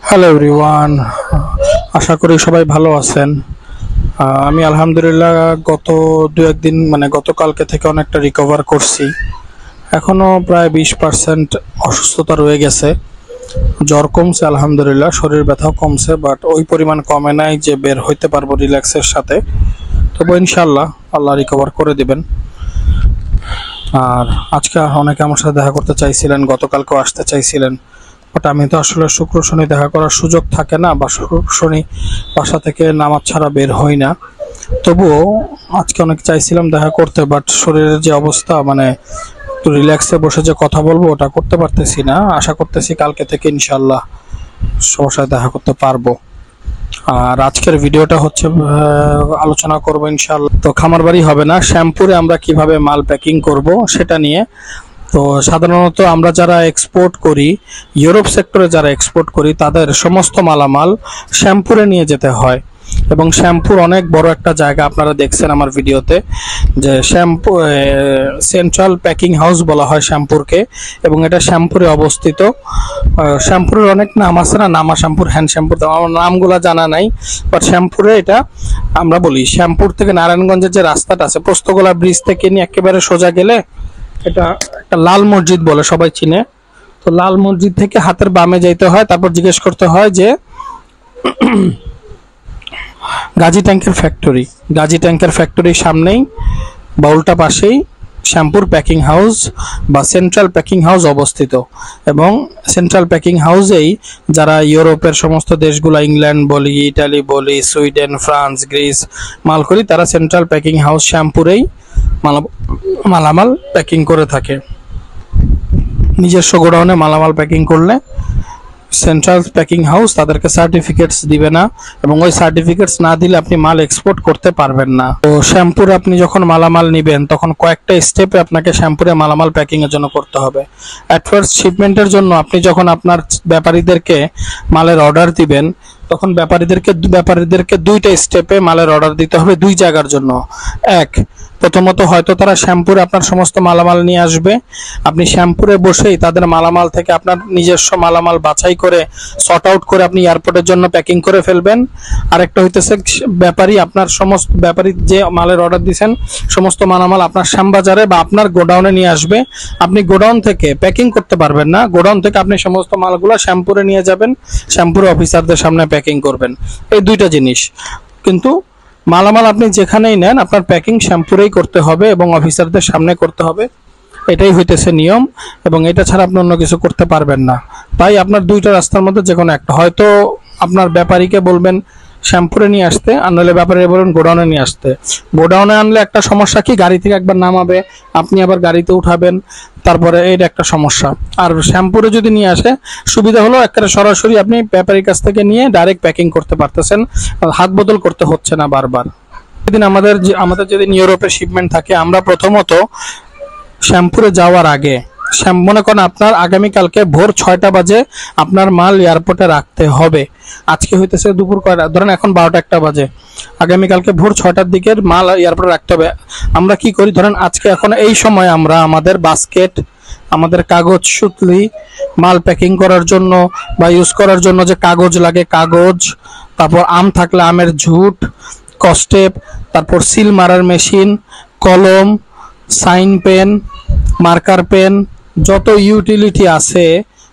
Hello everyone, আশা করি সবাই ভালো আছেন। আমি আলহামদুলিল্লাহ গত দু একদিন গতকালকে থেকে অনেকটা রিকভার করছি। এখনো প্রায় 20% অসুস্থতা রয়ে গেছে। জ্বর কমছে আলহামদুলিল্লাহ, শরীর ব্যথাও কমছে, বাট ওই পরিমাণ কমে নাই যে বের হইতে পারবো রিল্যাক্সের সাথে। তবু ইনশাল্লাহ আল্লাহ রিকভার করে দিবেন। আর আজকে অনেকে আমার সাথে দেখা করতে চাইছিলেন, গতকালকেও আসতে চাইছিলেন, বাট আমি তো আসলে শুক্র শনি দেখা করার সুযোগ থাকে না, বা শনি বাসা থেকে নামাজ ছাড়া বের হই না। তবুও আজকে অনেক চাইছিলাম দেখা করতে, বাট শরীরের যে অবস্থা, একটু রিল্যাক্সে বসে যে কথা বলবো ওটা করতে পারতেছি না। আশা করতেছি কালকে থেকে ইনশাল্লাহ সবার সাথে দেখা করতে পারবো। আর আজকের ভিডিওটা হচ্ছে আলোচনা করবো ইনশাল্লাহ, তো খামার বাড়ি হবে না, শ্যামপুরে আমরা কিভাবে মাল প্যাকিং করব সেটা নিয়ে। তো সাধারণত আমরা যারা এক্সপোর্ট করি, ইউরোপ সেক্টরে যারা এক্সপোর্ট করি, তাদের সমস্ত মালামাল শ্যামপুরে নিয়ে যেতে হয়। এবং শ্যামপুর অনেক বড় একটা জায়গা, আপনারা দেখছেন আমার ভিডিওতে যে সেন্ট্রাল প্যাকিং হাউস বলা হয় শ্যামপুরকে, এবং এটা শ্যামপুরে অবস্থিত। শ্যামপুরের অনেক নাম আছে না, নামা শ্যামপুর, হ্যান্ড শ্যামপুর, আমার নামগুলা জানা নাই, বাট শ্যামপুরে এটা আমরা বলি। শ্যামপুর থেকে নারায়ণগঞ্জের যে রাস্তাটা আছে, পোস্তগোলা ব্রিজ থেকে নিয়ে একেবারে সোজা গেলে এটা একটা লাল মসজিদ বলে সবাই চিনে। তো লাল মসজিদ থেকে হাতের বামে যাইতে হয়, তারপর জিজ্ঞেস করতে হয় যে গাজী ট্যাঙ্কের ফ্যাক্টরি। গাজী ট্যাঙ্কের ফ্যাক্টরির সামনেই বা উল্টা পাশেই শ্যামপুর প্যাকিং হাউস বা সেন্ট্রাল প্যাকিং হাউস অবস্থিত। এবং সেন্ট্রাল প্যাকিং হাউসেই যারা ইউরোপের সমস্ত দেশগুলো, ইংল্যান্ড বলি, ইটালি বলি, সুইডেন, ফ্রান্স, গ্রিস মাল করি, তারা সেন্ট্রাল প্যাকিং হাউস শ্যামপুরেই মালামাল প্যাকিং করে থাকে। নিজস্ব গোডাউনে মালামাল প্যাকিং করলে সেন্ট্রাল প্যাকিং হাউস তাদেরকে সার্টিফিকেটস দিবে না, এবং ওই সার্টিফিকেটস না দিলে আপনি মাল এক্সপোর্ট করতে পারবেন না। তো শ্যামপুরে আপনি যখন মালামাল নিবেন, তখন কয়েকটা স্টেপে আপনাকে শ্যামপুরে মালামাল প্যাকিং এর জন্য করতে হবে। অ্যাট ফার্স্ট শিপমেন্টের জন্য আপনি যখন আপনার ব্যাপারীদেরকে মালের অর্ডার দিবেন, তখন ব্যাপারীদেরকে দুইটা স্টেপে মালের অর্ডার দিতে হবে, দুই জায়গার জন্য। প্রথমত হয়তো তারা শ্যামপুরে আপনার সমস্ত মালামাল নিয়ে আসবে, আপনি শ্যামপুরে বসেই তাদের মালামাল থেকে আপনার নিজস্ব মালামাল বাছাই করে সর্ট আউট করে আপনি এয়ারপোর্টের জন্য প্যাকিং করে ফেলবেন। আরেকটা হইতেছে ব্যাপারী যে মালের অর্ডার দিয়েছেন সমস্ত মালামাল আপনার শ্যামবাজারে বা আপনার গোডাউনে নিয়ে আসবে। আপনি গোডাউন থেকে প্যাকিং করতে পারবেন না, গোডাউন থেকে আপনি সমস্ত মালগুলো শ্যামপুরে নিয়ে যাবেন, শ্যামপুরে অফিসারদের সামনে প্যাকিং করবেন। এই দুইটা জিনিস। কিন্তু মালামাল আপনি যেখানেই নেন, আপনার প্যাকিং শ্যামপুরেই করতে হবে এবং অফিসারদের সামনে করতে হবে। এটাই হইতেছে নিয়ম, এবং এটা ছাড়া আপনি অন্য কিছু করতে পারবেন না। তাই আপনার দুইটা রাস্তার মধ্যে যে কোনো একটা, হয়তো আপনার ব্যাপারীকে বলবেন শ্যামপুরে নিয়ে আসতে, আর নইলে ব্যাপারী বলবেন গোডাউনে নিয়ে আসতে। গোডাউনে আনলে একটা সমস্যা কি, গাড়ি থেকে একবার নামাবে, আপনি আবার গাড়িতে উঠাবেন, তারপরে এটা একটা সমস্যা। আর শ্যামপুরে যদি নিয়ে আসে, সুবিধা হলো একেবারে সরাসরি আপনি ব্যাপারীর কাছ থেকে নিয়ে ডাইরেক্ট প্যাকিং করতে পারতেছেন, হাত বদল করতে হচ্ছে না বারবার। সেদিন আমাদের যেদিন ইউরোপের শিপমেন্ট থাকে, আমরা প্রথমত শ্যামপুরে যাওয়ার আগে, মনে করেন আপনার আগামীকালকে ভোর 6টা বাজে আপনার মাল এয়ারপোর্টে রাখতে হবে। আজকে হইতেছে দুপুর কয়টা, ধরেন এখন 12টা বাজে, আগামীকালকে ভোর 6টার দিকের মাল এয়ারপোর্টে রাখতে হবে। আমরা কি করি, ধরেন আজকে এখন এই সময় আমরা আমাদের বাস্কেট, আমাদের কাগজ, সুতলি, মাল প্যাকিং করার জন্য বা ইউজ করার জন্য যে কাগজ লাগে, কাগজ, তারপর আম থাকলে আমের ঝুট, কস্টেপ, তারপর সিল মারার মেশিন, কলম, সাইন পেন, মার্কার পেন, যত ইউটিলিটি আছে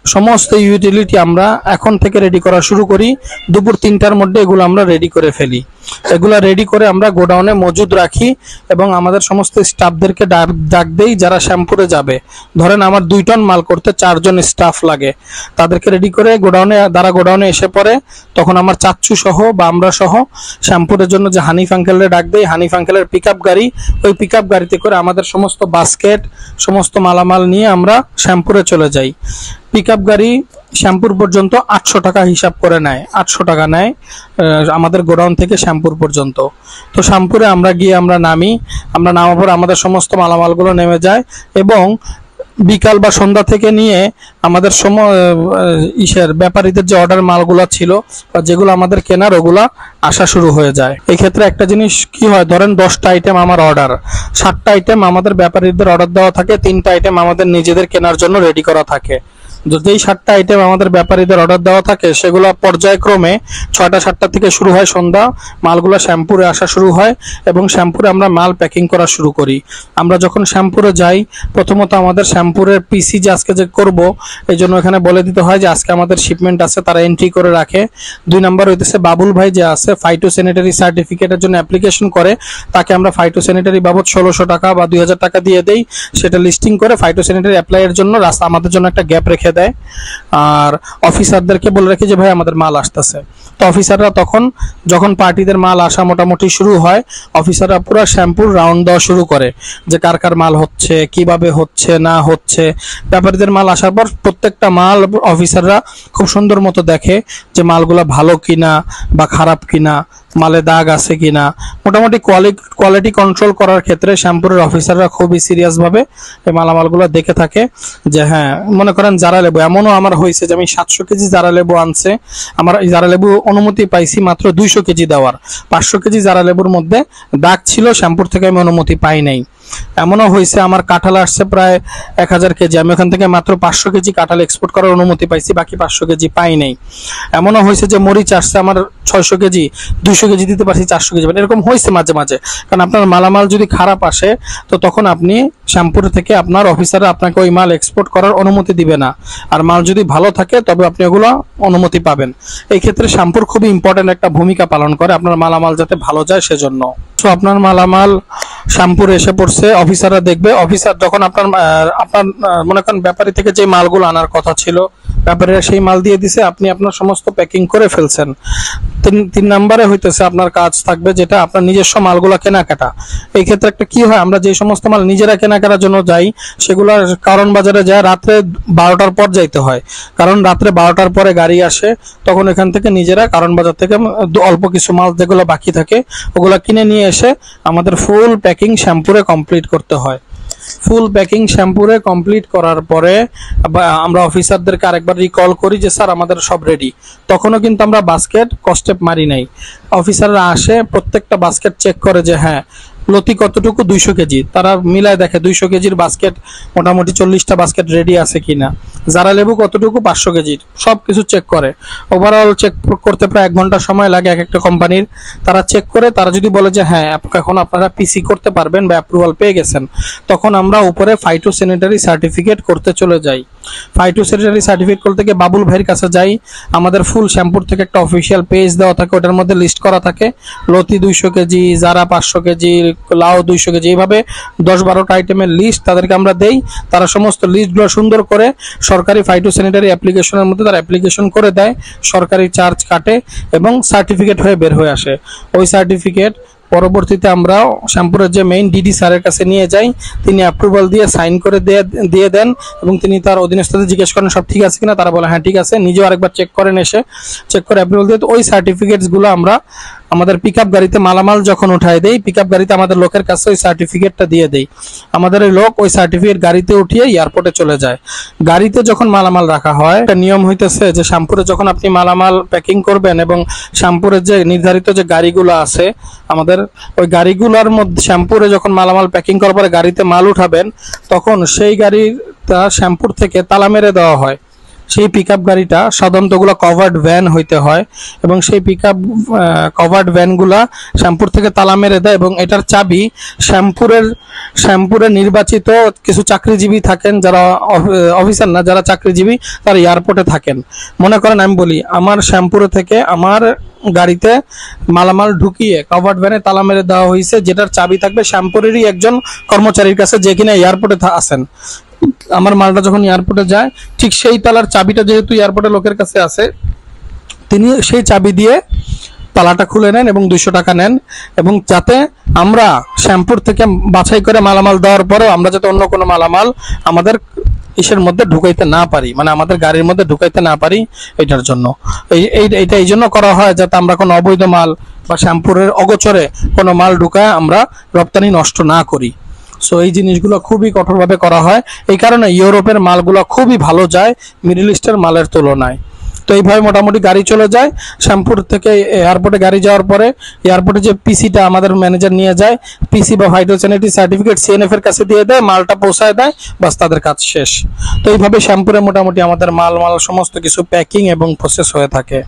সমস্ত ইউটিলিটি আমরা এখন থেকে রেডি করা শুরু করি। দুপুর 3টার মধ্যে এগুলো আমরা রেডি করে ফেলি। এগুলো রেডি করে আমরা গোডাউনে মজুদ রাখি এবং আমাদের সমস্ত স্টাফদেরকে ডাক দেই যারা শ্যামপুরে যাবে। ধরেন আমার 2 টন মাল করতে 4 জন স্টাফ লাগে, তাদেরকে রেডি করে গোডাউনে এসে পড়ে, তখন আমার চাচ্চু সহ বা আমরা সহ শ্যামপুরের জন্য যে হানিফ আঙ্কেলের ডাক দেই, হানিফ আঙ্কেলের পিকআপ গাড়ি, ওই পিকআপ গাড়িতে করে আমাদের সমস্ত বাস্কেট, সমস্ত মালামাল নিয়ে আমরা শ্যামপুরে চলে যাই। পিকআপ গাড়ি শ্যামপুর পর্যন্ত 800 টাকা হিসাব করে নেয়, 800 টাকা নেয় আমাদের গোডাউন থেকে শ্যামপুর পর্যন্ত। তো শ্যামপুরে আমরা গিয়ে আমরা নামার পর আমাদের সমস্ত মালামালগুলো নেমে যায়, এবং বিকাল বা সন্ধ্যা থেকে নিয়ে আমাদের ব্যাপারীদের যে অর্ডার মালগুলো ছিল বা যেগুলো আমাদের কেনার, ওগুলা আসা শুরু হয়ে যায়। এই ক্ষেত্রে একটা জিনিস কি হয়, ধরেন 10টা আইটেম আমার অর্ডার, 7টা আইটেম আমাদের ব্যাপারীদের অর্ডার দেওয়া থাকে, 3টা আইটেম আমাদের নিজেদের কেনার জন্য রেডি করা থাকে। যেই 7টা আইটেম আমাদের ব্যাপারীদের অর্ডার দেওয়া থাকে সেগুলো পর্যায়ক্রমে 6টা 7টা থেকে শুরু হয় সন্ধ্যা, মালগুলো শ্যাম্পুরে আসা শুরু হয় এবং শ্যাম্পুরে আমরা মাল প্যাকিং করা শুরু করি। আমরা যখন শ্যাম্পুরে যাই প্রথমত আমাদের শ্যাম্পুরের পিসি যে আজকে যে করব এই জন্য এখানে বলে দিতে হয় যে আজকে আমাদের শিপমেন্ট আছে, তারা এন্ট্রি করে রাখে। 2 নাম্বার হইতেছে বাবুল ভাই যে আছে ফাইটোস্যানিটারি সার্টিফিকেটের জন্য অ্যাপ্লিকেশন করে, তাকে আমরা ফাইটোস্যানিটারি বাবদ 1600 টাকা বা 2000 টাকা দিয়ে দেই, সেটা লিস্টিং করে ফাইটোস্যানিটারি অ্যাপ্লাইয়ের জন্য রাস্তা আমাদের জন্য একটা গ্যাপ রেখে দেয়। আর অফিসারদেরকে বলে রাখি যে ভাই আমাদের মাল আসতেছে, তো অফিসাররা তখন যখন পার্টিদের মাল আসা মোটামুটি শুরু হয় অফিসাররা পুরো শ্যাম্পুর রাউন্ড দেওয়া শুরু করে যে কার কার মাল হচ্ছে, কিভাবে হচ্ছে না হচ্ছে। ব্যাপারীদের মাল আসার পর প্রত্যেকটা মাল অফিসাররা খুব সুন্দর মতো দেখে যে মালগুলো ভালো কিনা বা খারাপ কিনা, মালে দাগ আছে কিনা। মোটামুটি কোয়ালিটি কন্ট্রোল করার ক্ষেত্রে শ্যাম্পুরের অফিসাররা খুবই সিরিয়াস ভাবে এই মালামালগুলো দেখে থাকে যে হ্যাঁ, মনে করেন জারা লেবু এমনও আমার হয়েছে যে আমি 700 কেজি জারা লেবু আনছে, আমার এই জারা লেবু অনুমতি পাইছি মাত্র 200 কেজি দেওয়ার, 500 কেজি জারা লেবুর মধ্যে দাগ ছিল, শ্যাম্পুর থেকে আমি অনুমতি পাই নাই। এমনও হয়েছে আমার কাঁঠাল আসছে প্রায় 1000 কেজি, আমি ওখান থেকে মাত্র 500 কেজি কাঁঠাল এক্সপোর্ট করার অনুমতি পাইছি, বাকি 500 কেজি পাই নাই। এমনও হয়েছে যে মরিচ আসছে আমার 600 কেজি, 200 কেজি দিতে পারছি 400 কেজি, এরকম হয়েছে মাঝে মাঝে। কারণ আপনার মালামাল যদি খারাপ আসে তো তখন আপনি শ্যাম্পুর থেকে আপনার অফিসাররা আপনাকে ওই মাল এক্সপোর্ট করার অনুমতি দিবে না, আর মাল যদি ভালো থাকে তবে আপনি ওগুলো অনুমতি পাবেন। এই ক্ষেত্রে শ্যাম্পুর খুবই ইম্পর্টেন্ট একটা ভূমিকা পালন করে আপনার মালামাল যাতে ভালো যায় সেজন্য। তো আপনার মালামাল শ্যাম্পুর এসে পড়ছে, অফিসাররা দেখবে। অফিসার যখন আপনার মনে করেন ব্যাপারী থেকে যে মালগুলো আনার কথা ছিল ব্যাপারীরা সেই মাল দিয়ে দিছে, আপনি আপনার সমস্ত প্যাকিং করে ফেলছেন। 3 নম্বরে হইতেছে আপনার কাজ থাকবে যেটা আপনার নিজস্ব মালগুলো কেনাকাটা। এই ক্ষেত্রে একটা কি হয়, আমরা যে সমস্ত মাল নিজেরা কেনাকাটার জন্য যাই সেগুলো কারণ বাজারে যায় রাত্রে 12টার পর যাইতে হয়, কারণ রাত্রে 12টার পরে গাড়ি আসে, তখন এখান থেকে নিজেরা কারণ বাজার থেকে অল্প কিছু মাল যেগুলো বাকি থাকে ওগুলো কিনে নিয়ে এসে আমাদের ফুল প্যাকিং শ্যাম্পুরে কমপ্লিট করতে হয়। ফুল প্যাকিং শ্যাম্পুরে কমপ্লিট করার পরে আমরা অফিসারদেরকে আরেকবার রিকল করি যে স্যার আমাদের সব রেডি, তখনও কিন্তু আমরা বাস্কেট কস্টেপ মারি নাই। অফিসাররা আসে প্রত্যেকটা বাস্কেট চেক করে যে হ্যাঁ লতি কতটুকু 200 কেজি, তারা মিলায় দেখে 200 কেজির বাস্কেট মোটামুটি 40টা বাস্কেট রেডি আছে কিনা, জারা লেবু কতটুকু 500 কেজির, সব কিছু চেক করে। ওভারঅল চেক করতে প্রায় 1 ঘন্টা সময় লাগে এক একটা কোম্পানির। তারা চেক করে তারা যদি বলে যে হ্যাঁ এখন আপনারা পিসি করতে পারবেন বা অ্যাপ্রুভাল পেয়ে গেছেন, তখন আমরা উপরে ফাইটোস্যানিটারি সার্টিফিকেট করতে চলে যাই। ফাইটোস্যানিটারি সার্টিফিকেট করতে গিয়ে বাবুল ভাইয়ের কাছে যাই, আমাদের ফুল শ্যাম্পুর থেকে একটা অফিসিয়াল পেজ দেওয়া থাকে, ওটার মধ্যে লিস্ট করা থাকে লতি 200 কেজি, জারা 500 কেজি, লাউ 200 কেজি, এইভাবে 10-12টা আইটেমের লিস্ট তাদেরকে আমরা দেই। তারা সমস্ত লিস্টগুলো সুন্দর করে সরকারি ফাইটোস্যানিটারি অ্যাপ্লিকেশনের মধ্যে তারা অ্যাপ্লিকেশন করে দেয়, সরকারি চার্জ কাটে এবং সার্টিফিকেট হয়ে বের হয়ে আসে। ওই সার্টিফিকেট পরবর্তীতে আমরা শ্যাম্পুরের যে মেইন ডিডি স্যারের কাছে নিয়ে যাই, তিনি অ্যাপ্রুভাল দিয়ে সাইন করে দিয়ে দেন এবং তিনি তার অধীনস্থদের জিজ্ঞেস করেন সব ঠিক আছে কিনা, তারা বলে হ্যাঁ ঠিক আছে, নিজেও আরেকবার চেক করেন, এসে চেক করে অ্যাপ্রুভাল দিয়ে ওই সার্টিফিকেটসগুলো আমরা আমাদের পিকআপ গাড়িতে মালামাল যখন উঠায় দেই, পিকআপ গাড়িতে আমাদের লোকের কাছে ওই সার্টিফিকেটটা দিয়ে দেই। আমাদের ওই লোক ওই সার্টিফিকেট গাড়িতে উঠিয়ে এয়ারপোর্টে চলে যায়। গাড়িতে যখন মালামাল রাখা হয় একটা নিয়ম হইতেছে যে শ্যাম্পুরে যখন আপনি মালামাল প্যাকিং করবেন এবং শ্যাম্পুরের যে নির্ধারিত যে গাড়িগুলো আছে আমাদের, ওই গাড়িগুলোর মধ্যে শ্যাম্পুরে যখন মালামাল প্যাকিং করার পরে গাড়িতে মাল উঠাবেন তখন সেই গাড়িটা শ্যাম্পুর থেকে তালা মেরে দেওয়া হয়। সেই পিকআপ গাড়িটা সাধারণত ওগুলো কভার্ড ভ্যান হইতে হয় এবং সেই পিকআপ কভার্ড ভ্যানগুলা শ্যাম্পুর থেকে তালা মেরে দেয় এবং এটার চাবি শ্যাম্পুরের নির্বাচিত কিছু চাকরিজীবী থাকেন, যারা অফিসার না, যারা চাকরিজীবী তারা এয়ারপোর্টে থাকেন। মনে করেন আমি বলি আমার শ্যাম্পুরে থেকে আমার গাড়িতে মালামাল ঢুকিয়ে কভার্ড ভ্যানে তালা মেরে দেওয়া হয়েছে, যেটার চাবি থাকবে শ্যাম্পুরেরই একজন কর্মচারীর কাছে যে কিনা এয়ারপোর্টে আছেন। আমার মালটা যখন এয়ারপোর্টে যায় ঠিক সেই তালার চাবিটা যেহেতু এয়ারপোর্টে লোকের কাছে আছে, তিনি সেই চাবি দিয়ে তালাটা খুলে নেন এবং 200 টাকা নেন, এবং যাতে আমরা শ্যাম্পুর থেকে বাছাই করে মালামাল দেওয়ার পরেও আমরা যাতে অন্য কোনো মালামাল আমাদের ইসের মধ্যে ঢুকাইতে না পারি, মানে আমাদের গাড়ির মধ্যে ঢুকাইতে না পারি, এটার জন্য এইটা এই জন্য করা হয় যাতে আমরা কোনো অবৈধ মাল বা শ্যাম্পুরের অগোচরে কোনো মাল ঢুকায় আমরা রপ্তানি নষ্ট না করি। সো এই জিনিসগুলো খুবই কঠোরভাবে করা হয়। এই কারণে ইউরোপের মালগুলো খুবই ভালো যায় মিডল ইস্টের মালের তুলনায়। তো এইভাবে মোটামুটি গাড়ি চলে যায় শ্যামপুর থেকে এয়ারপোর্টে। গাড়ি যাওয়ার পরে এয়ারপোর্টে যে পিসিটা আমাদের ম্যানেজার নিয়ে যায়, পিসি বা ফাইটোস্যানিটারি সার্টিফিকেট সিএনএফ এর কাছে দিয়ে দেয়, মালটা পৌঁছায় দেয়, বাস তাদের কাজ শেষ। তো এইভাবে শ্যামপুরে মোটামুটি আমাদের মাল সমস্ত কিছু প্যাকিং এবং প্রসেস হয়ে থাকে।